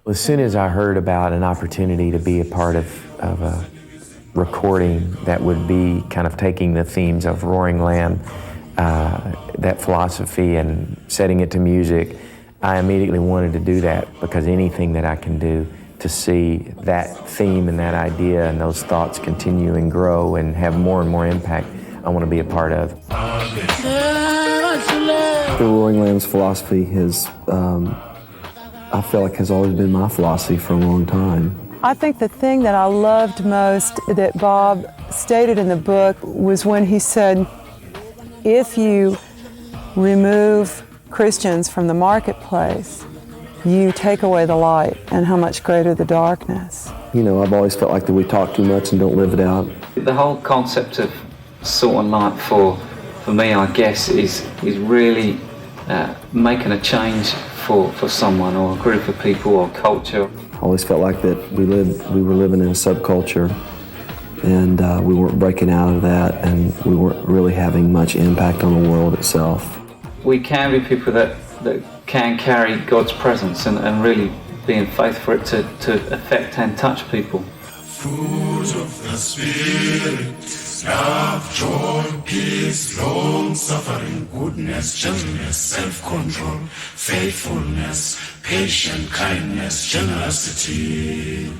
As soon as I heard about an opportunity to be a part of a recording that would be kind of taking the themes of Roaring Lamb, that philosophy, and setting it to music, I immediately wanted to do that, because anything that I can do to see that theme and that idea and those thoughts continue and grow and have more and more impact, I want to be a part of. The Roaring Lamb's philosophy has, I feel like, has always been my philosophy for a long time. I think the thing that I loved most that Bob stated in the book was when he said, if you remove Christians from the marketplace, you take away the light, and how much greater the darkness. You know, I've always felt like that we talk too much and don't live it out. The whole concept of salt and light for me, I guess, is really making a change for someone or a group of people or culture. I always felt like that we were living in a subculture, and we weren't breaking out of that, and we weren't really having much impact on the world itself. We can be people that can carry God's presence and really be in faith for it to affect and touch people. Fruit of the Spirit, love, joy, peace, long-suffering, goodness, gentleness, self-control, faithfulness, patience, kindness, generosity.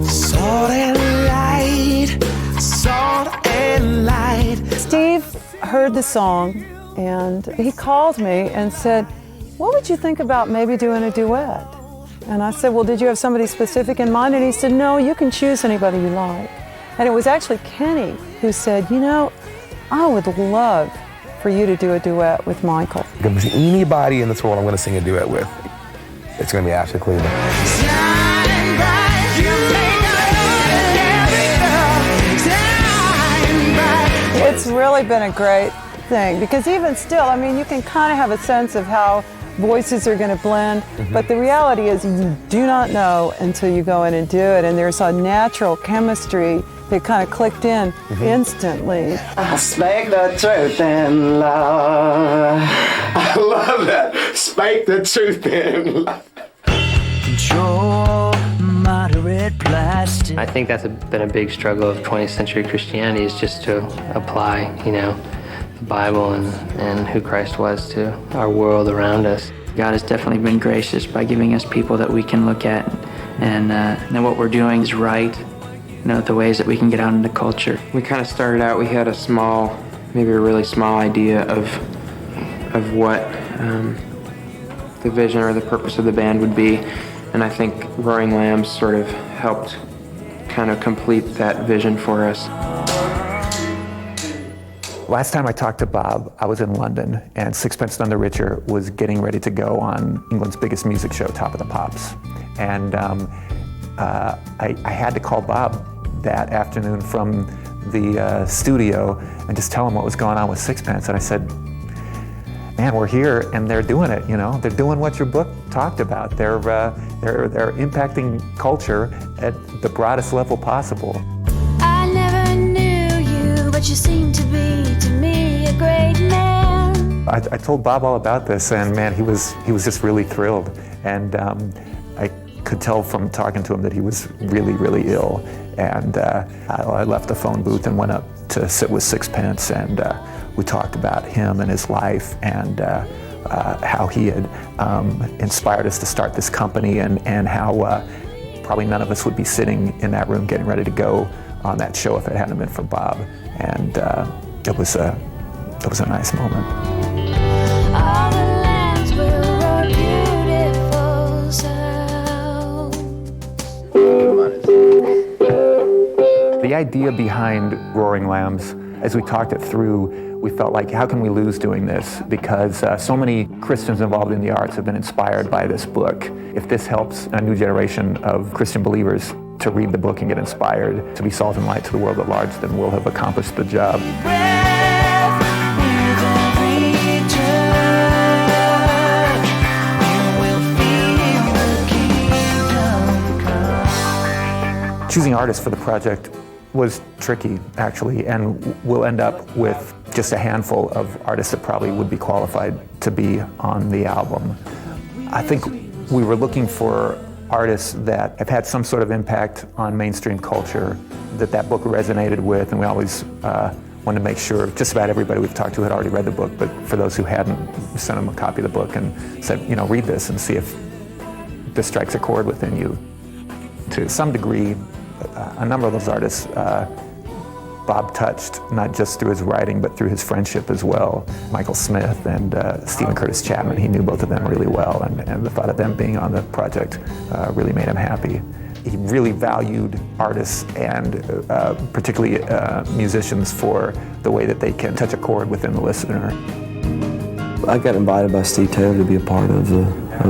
Salt and light, salt and light. Steve heard the song, and he called me and said, what would you think about maybe doing a duet? And I said, well, did you have somebody specific in mind? And he said, no, you can choose anybody you like. And it was actually Kenny who said, you know, I would love for you to do a duet with Michael. If there's anybody in this world I'm going to sing a duet with, it's going to be Ashley Cleveland. It's really been a great thing, because even still, I mean, you can kind of have a sense of how voices are going to blend, but the reality is you do not know until you go in and do it, and there's a natural chemistry that kind of clicked in instantly. I speak the truth in love. I love that. Speak the truth in love. Control, moderate plastic. I think that's been a big struggle of 20th century Christianity, is just to apply, you know, the Bible and who Christ was to our world around us. God has definitely been gracious by giving us people that we can look at and know what we're doing is right, you know, the ways that we can get out into culture. We kind of started out, we had a small, maybe a really small idea of what the vision or the purpose of the band would be, and I think Roaring Lambs sort of helped kind of complete that vision for us. Last time I talked to Bob, I was in London, and Sixpence None the Richer was getting ready to go on England's biggest music show, Top of the Pops. And I had to call Bob that afternoon from the studio and just tell him what was going on with Sixpence. And I said, man, we're here and they're doing it, you know? They're doing what your book talked about. They're impacting culture at the broadest level possible. I never knew you, but you seem to be, to me, a great man. I told Bob all about this, and man, he was just really thrilled. And I could tell from talking to him that he was really, really ill. And I left the phone booth and went up to sit with Sixpence, and we talked about him and his life, and how he had inspired us to start this company, and how probably none of us would be sitting in that room getting ready to go on that show if it hadn't been for Bob. And it was a nice moment. All the lands will roar beautiful sound. The idea behind Roaring Lambs, as we talked it through, we felt like, how can we lose doing this? Because so many Christians involved in the arts have been inspired by this book. If this helps a new generation of Christian believers to read the book and get inspired to be salt and light to the world at large, then we'll have accomplished the job. Choosing artists for the project was tricky, actually, and we'll end up with just a handful of artists that probably would be qualified to be on the album. I think we were looking for artists that have had some sort of impact on mainstream culture that book resonated with, and we always wanted to make sure just about everybody we've talked to had already read the book, but for those who hadn't, we sent them a copy of the book and said, you know, read this and see if this strikes a chord within you. To some degree, a number of those artists Bob touched, not just through his writing, but through his friendship as well. Michael Smith and Stephen Curtis Chapman, he knew both of them really well, and the thought of them being on the project really made him happy. He really valued artists and particularly musicians for the way that they can touch a chord within the listener. I got invited by Steve Taylor to be a part of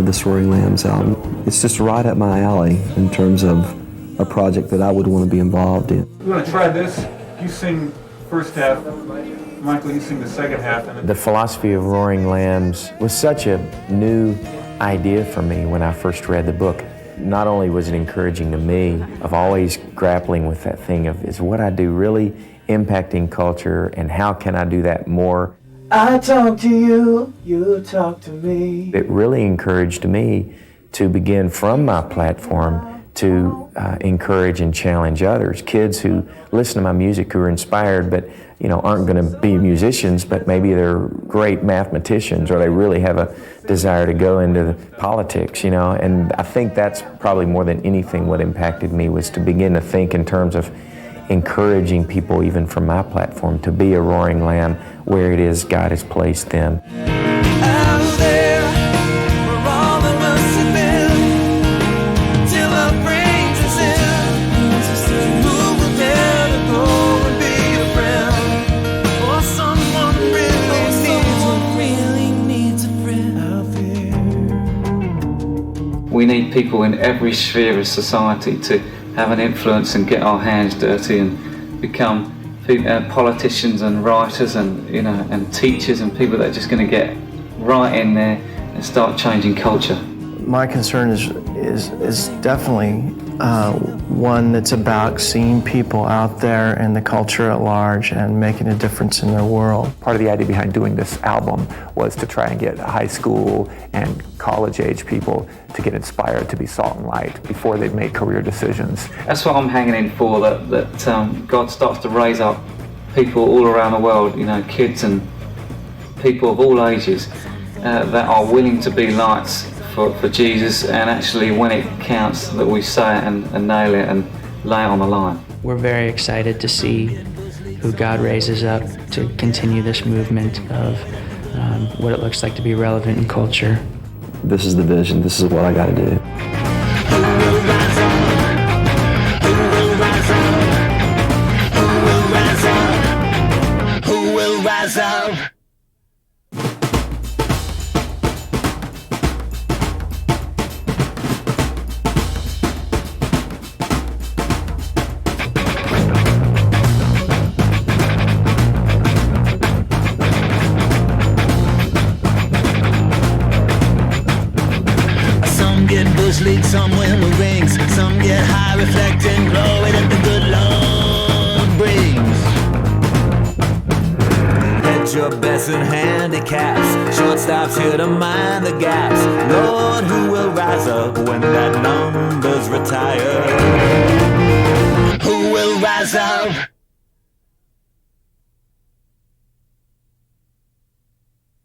this Roaring Lambs album. It's just right up my alley in terms of a project that I would want to be involved in. We're going to try this. You sing first half, Michael, you sing the second half. The philosophy of Roaring Lambs was such a new idea for me when I first read the book. Not only was it encouraging to me of always grappling with that thing of, is what I do really impacting culture, and how can I do that more? I talk to you, you talk to me. It really encouraged me to begin from my platform to encourage and challenge others, kids who listen to my music, who are inspired, but aren't going to be musicians, but maybe they're great mathematicians, or they really have a desire to go into politics, And I think that's probably more than anything what impacted me, was to begin to think in terms of encouraging people, even from my platform, to be a roaring lamb where it is God has placed them. We need people in every sphere of society to have an influence and get our hands dirty and become politicians and writers and and teachers and people that are just going to get right in there and start changing culture. My concern is definitely one that's about seeing people out there in the culture at large and making a difference in their world. Part of the idea behind doing this album was to try and get high school and college-age people to get inspired to be salt and light before they've made career decisions. That's what I'm hanging in for, that God starts to raise up people all around the world, kids and people of all ages that are willing to be lights for Jesus, and actually when it counts that we say it and nail it and lay it on the line. We're very excited to see who God raises up to continue this movement of what it looks like to be relevant in culture. This is the vision. This is what I got to do. Who will rise up? League, some win with rings, some get high, reflecting glory that the good Lord brings. Get your best in handicaps, shortstops here to mind the gaps. Lord, who will rise up when that number's retire?